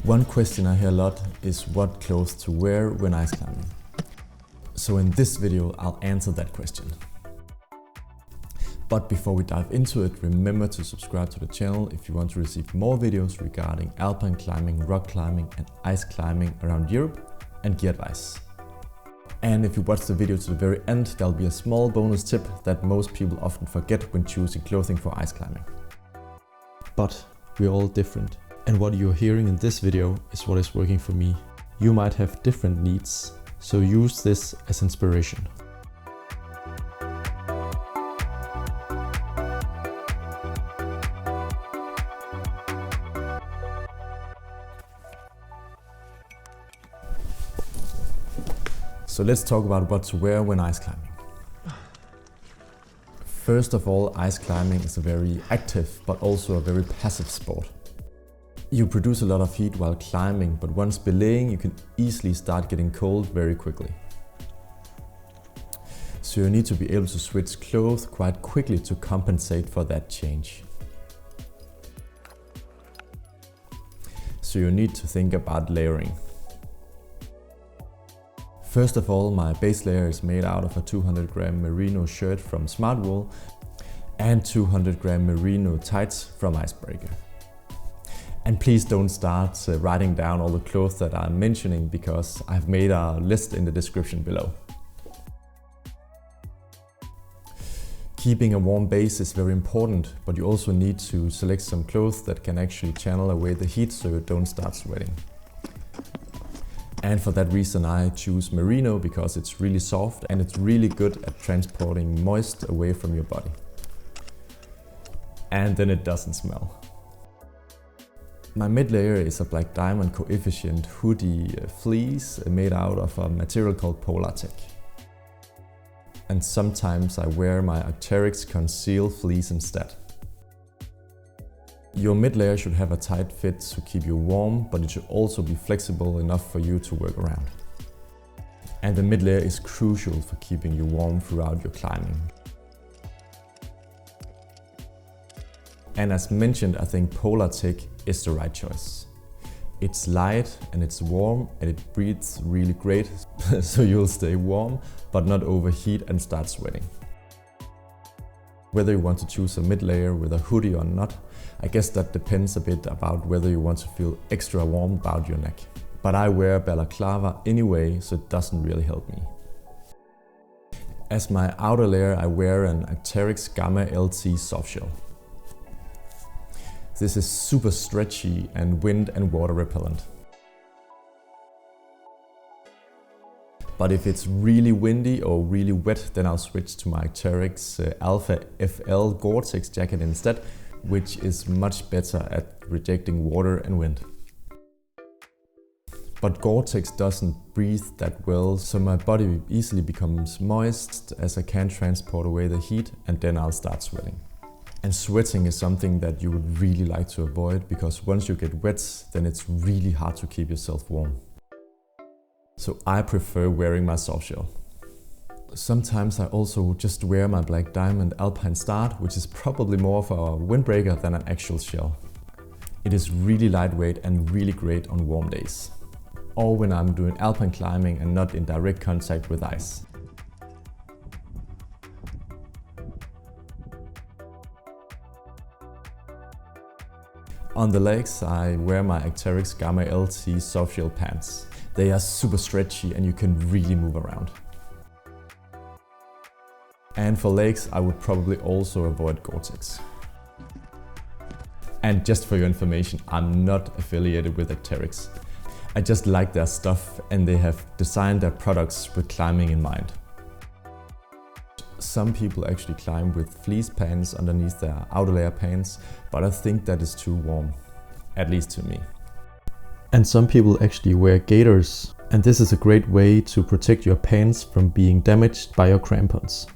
One question I hear a lot is what clothes to wear when ice climbing. So in this video I'll answer that question. But before we dive into it, remember to subscribe to the channel if you want to receive more videos regarding alpine climbing, rock climbing and ice climbing around Europe and gear advice. And if you watch the video to the very end, there'll be a small bonus tip that most people often forget when choosing clothing for ice climbing. But we're all different. And what you're hearing in this video is what is working for me. You might have different needs, so use this as inspiration. So let's talk about what to wear when ice climbing. First of all, ice climbing is a very active but also a very passive sport. You produce a lot of heat while climbing, but once belaying you can easily start getting cold very quickly. So you need to be able to switch clothes quite quickly to compensate for that change. So you need to think about layering. First of all, my base layer is made out of a 200 gram merino shirt from Smartwool and 200 gram merino tights from Icebreaker. And please don't start writing down all the clothes that I'm mentioning because I've made a list in the description below. Keeping a warm base is very important, but you also need to select some clothes that can actually channel away the heat so you don't start sweating. And for that reason I choose merino because it's really soft and it's really good at transporting moist away from your body. And then it doesn't smell. My mid-layer is a black diamond coefficient Hoody fleece made out of a material called Polartec. And sometimes I wear my Arcteryx Konseal fleece instead. Your mid-layer should have a tight fit to keep you warm, but it should also be flexible enough for you to work around. And the mid-layer is crucial for keeping you warm throughout your climbing. And as mentioned, I think Polartec is the right choice. It's light and it's warm and it breathes really great, so you'll stay warm but not overheat and start sweating. Whether you want to choose a mid-layer with a hoodie or not, I guess that depends a bit about whether you want to feel extra warm about your neck. But I wear balaclava anyway, so it doesn't really help me. As my outer layer I wear an Arcteryx Gamma LT softshell. This is super stretchy and wind and water repellent. But if it's really windy or really wet, then I'll switch to my Arcteryx Alpha FL Gore-Tex jacket instead, which is much better at rejecting water and wind. But Gore-Tex doesn't breathe that well, so my body easily becomes moist as I can't transport away the heat, and then I'll start sweating. And sweating is something that you would really like to avoid, because once you get wet, then it's really hard to keep yourself warm. So I prefer wearing my softshell. Sometimes I also just wear my black diamond alpine start, which is probably more of a windbreaker than an actual shell. It is really lightweight and really great on warm days. Or when I'm doing alpine climbing and not in direct contact with ice. On the legs I wear my Arcteryx Gamma LT softshell pants. They are super stretchy and you can really move around. And for legs I would probably also avoid Gore-Tex. And just for your information, I'm not affiliated with Arcteryx. I just like their stuff and they have designed their products with climbing in mind. Some people actually climb with fleece pants underneath their outer layer pants, but I think that is too warm, at least to me. And some people actually wear gaiters, and this is a great way to protect your pants from being damaged by your crampons.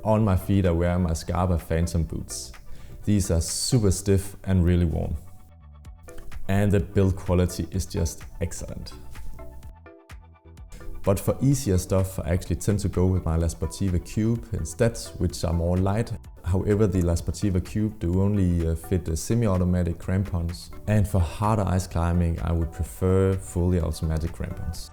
On my feet I wear my Scarpa Phantom boots. These are super stiff and really warm. And the build quality is just excellent. But for easier stuff I actually tend to go with my La Sportiva Cube instead, which are more light. However, the La Sportiva Cube do only fit semi-automatic crampons, and for harder ice climbing I would prefer fully automatic crampons.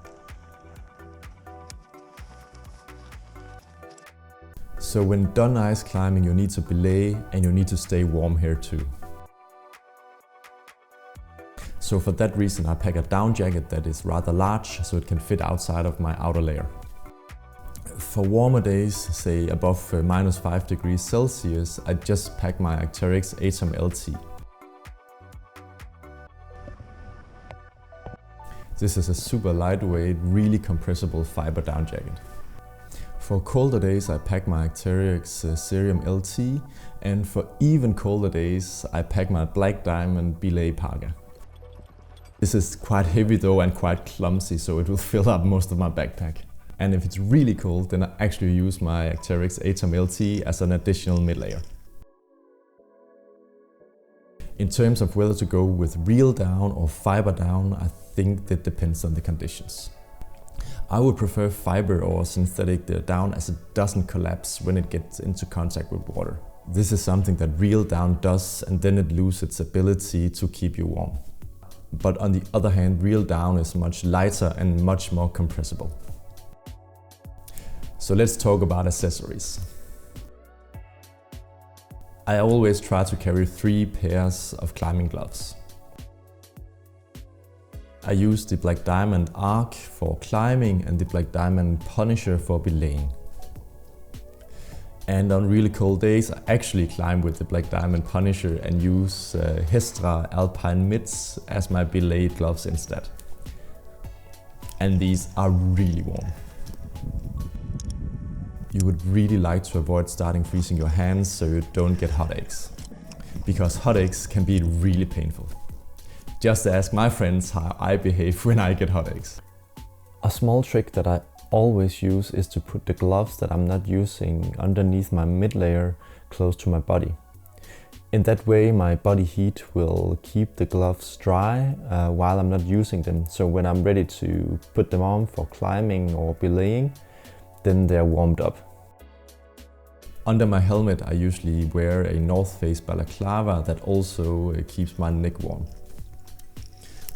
So when done ice climbing, you need to belay and you need to stay warm here too. So for that reason I pack a down jacket that is rather large so it can fit outside of my outer layer. For warmer days, say above -5 degrees Celsius, I just pack my Arcteryx Atom LT. This is a super lightweight, really compressible fiber down jacket. For colder days I pack my Arcteryx Serum LT, and for even colder days I pack my Black Diamond Belay parka. This is quite heavy though and quite clumsy, so it will fill up most of my backpack. And if it's really cold, then I actually use my Arcteryx Atom LT as an additional mid-layer. In terms of whether to go with real down or fiber down, I think that depends on the conditions. I would prefer fiber or synthetic down as it doesn't collapse when it gets into contact with water. This is something that real down does, and then it loses its ability to keep you warm. But on the other hand, real down is much lighter and much more compressible. So let's talk about accessories. I always try to carry 3 pairs of climbing gloves. I use the Black Diamond Arc for climbing and the Black Diamond Punisher for belaying. And on really cold days I actually climb with the Black Diamond Punisher and use Hestra Alpine Mids as my belayed gloves instead. And these are really warm. You would really like to avoid starting freezing your hands so you don't get hot aches. Because hot aches can be really painful. Just ask my friends how I behave when I get hot aches. A small trick that I always use is to put the gloves that I'm not using underneath my mid layer close to my body. In that way my body heat will keep the gloves dry while I'm not using them, so when I'm ready to put them on for climbing or belaying, then they're warmed up. Under my helmet I usually wear a North Face balaclava that also keeps my neck warm.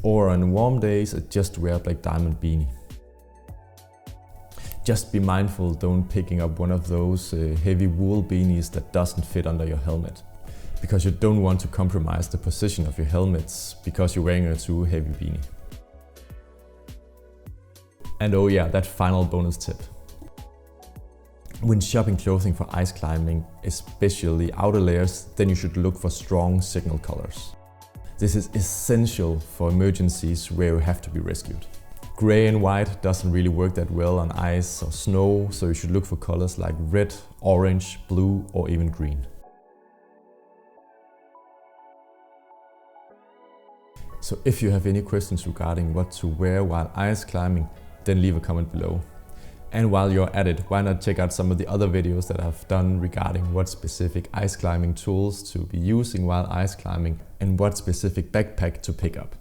Or on warm days I just wear a Black Diamond beanie. Just be mindful, don't picking up one of those heavy wool beanies that doesn't fit under your helmet, because you don't want to compromise the position of your helmets because you're wearing a too heavy beanie. And oh yeah, that final bonus tip. When shopping clothing for ice climbing, especially outer layers, then you should look for strong signal colors. This is essential for emergencies where you have to be rescued. Grey and white doesn't really work that well on ice or snow, so you should look for colors like red, orange, blue or even green. So if you have any questions regarding what to wear while ice climbing, then leave a comment below. And while you're at it, why not check out some of the other videos that I've done regarding what specific ice climbing tools to be using while ice climbing and what specific backpack to pick up.